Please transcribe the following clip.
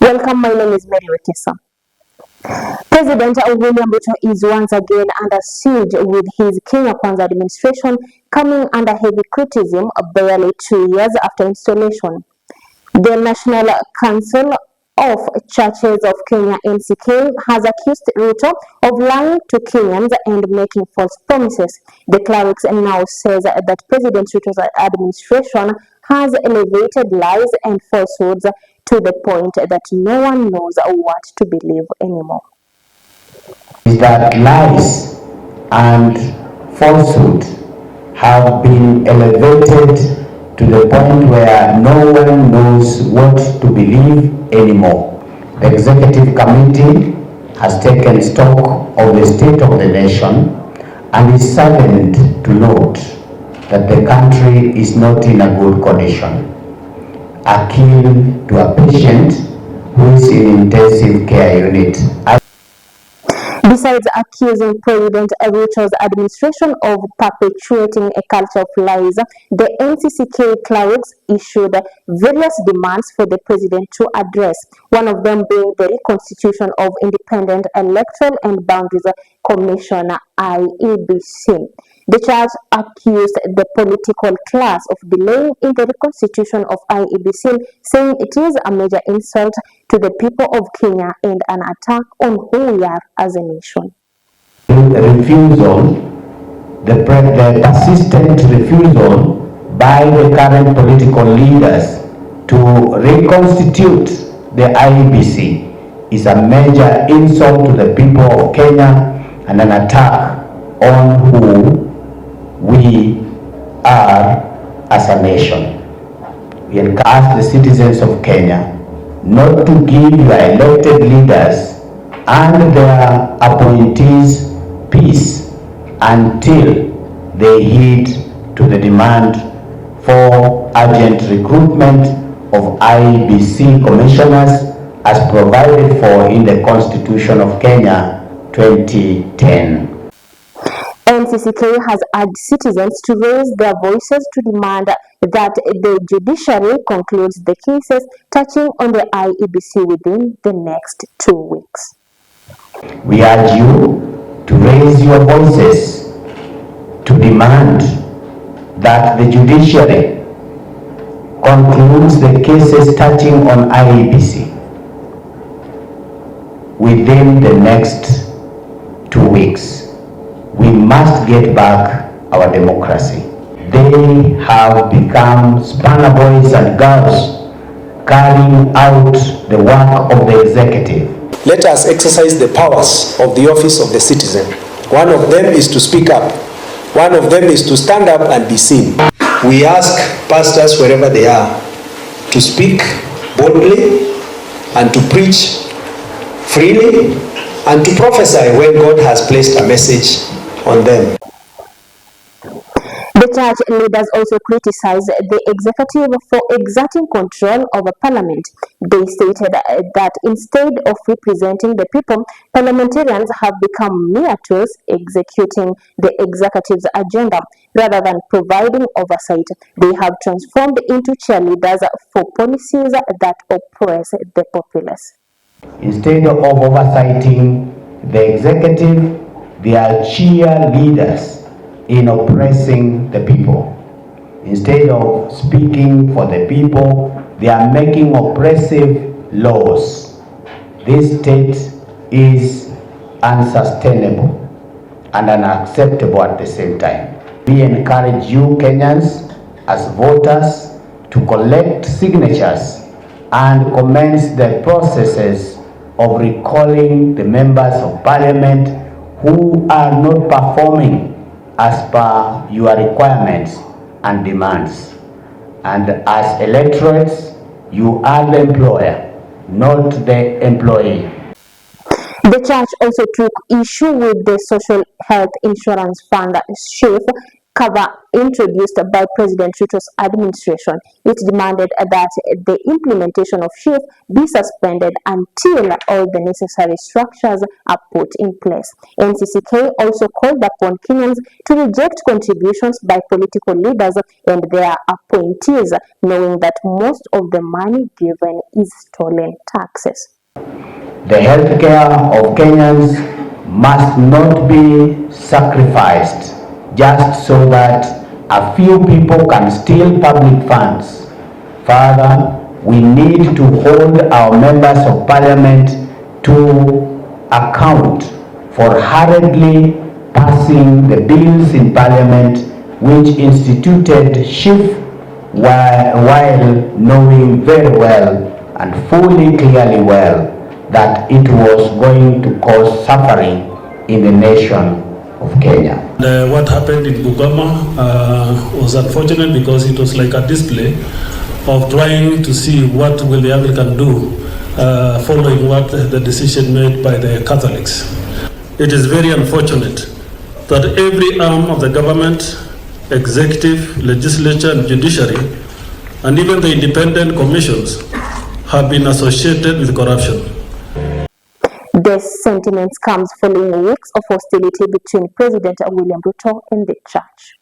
Welcome, my name is Mary Wekesa. President William Ruto is once again under siege with his Kenya Kwanza administration coming under heavy criticism barely 2 years after installation. The National Council of Churches of Kenya, Ncck, has accused Ruto of lying to Kenyans and making false promises. The Clerics now says that President Ruto's administration has elevated lies and falsehoods to the point that no one knows what to believe anymore. Is that lies and falsehood have been elevated to the point where no one knows what to believe anymore. The Executive Committee has taken stock of the state of the nation and is saddened to note that the country is not in a good condition, akin to a patient who is in intensive care unit. Besides accusing President Ruto's administration of perpetuating a culture of lies, the Ncck Clerics issued various demands for the president to address, one of them being the Reconstitution of Independent Electoral and Boundaries Commission, Iebc. The church accused the political class of delaying in the reconstitution of Iebc, saying it is a major insult to the people of Kenya and an attack on who we are as a nation. The persistent refusal by the current political leaders to reconstitute the Iebc is a major insult to the people of Kenya and an attack on who we are as a nation. We encourage the citizens of Kenya not to give your elected leaders and their appointees peace until they heed to the demand for urgent recruitment of Iebc commissioners as provided for in the Constitution of Kenya 2010. Ncck has urged citizens to raise their voices to demand that the judiciary concludes the cases touching on the Iebc within the next 2 weeks. We urge you to raise your voices to demand that the judiciary concludes the cases touching on Iebc within the next 2 weeks. We must get back our democracy. They have become spanner boys and girls carrying out the work of the executive. Let us exercise the powers of the office of the citizen. One of them is to speak up. One of them is to stand up and be seen. We ask pastors wherever they are to speak boldly and to preach freely and to prophesy when God has placed a message on them. The church leaders also criticized the executive for exerting control over parliament. They stated that instead of representing the people, parliamentarians have become mere tools executing the executive's agenda. Rather than providing oversight, they have transformed into cheerleaders for policies that oppress the populace. Instead of oversighting the executive, they are cheerleaders in oppressing the people. Instead of speaking for the people, they are making oppressive laws. This state is unsustainable and unacceptable at the same time. We encourage you Kenyans as voters to collect signatures and commence the processes of recalling the members of parliament who are not performing as per your requirements and demands. And as electorates, you are the employer, not the employee. The church also took issue with the Social Health Insurance Fund chief cover introduced by President Ruto's administration. It demanded that the implementation of SHIF be suspended until all the necessary structures are put in place. Ncck also called upon Kenyans to reject contributions by political leaders and their appointees, knowing that most of the money given is stolen taxes. The healthcare of Kenyans must not be sacrificed just so that a few people can steal public funds. Further, we need to hold our members of parliament to account for hurriedly passing the bills in parliament which instituted SHIF while knowing very well and fully clearly well that it was going to cause suffering in the nation of Kenya. What happened in Bungoma was unfortunate because it was like a display of trying to see what will the Anglican do following what the decision made by the Catholics. It is very unfortunate that every arm of the government, executive, legislature and judiciary, and even the independent commissions have been associated with corruption. This sentiment comes following weeks of hostility between President William Ruto and the church.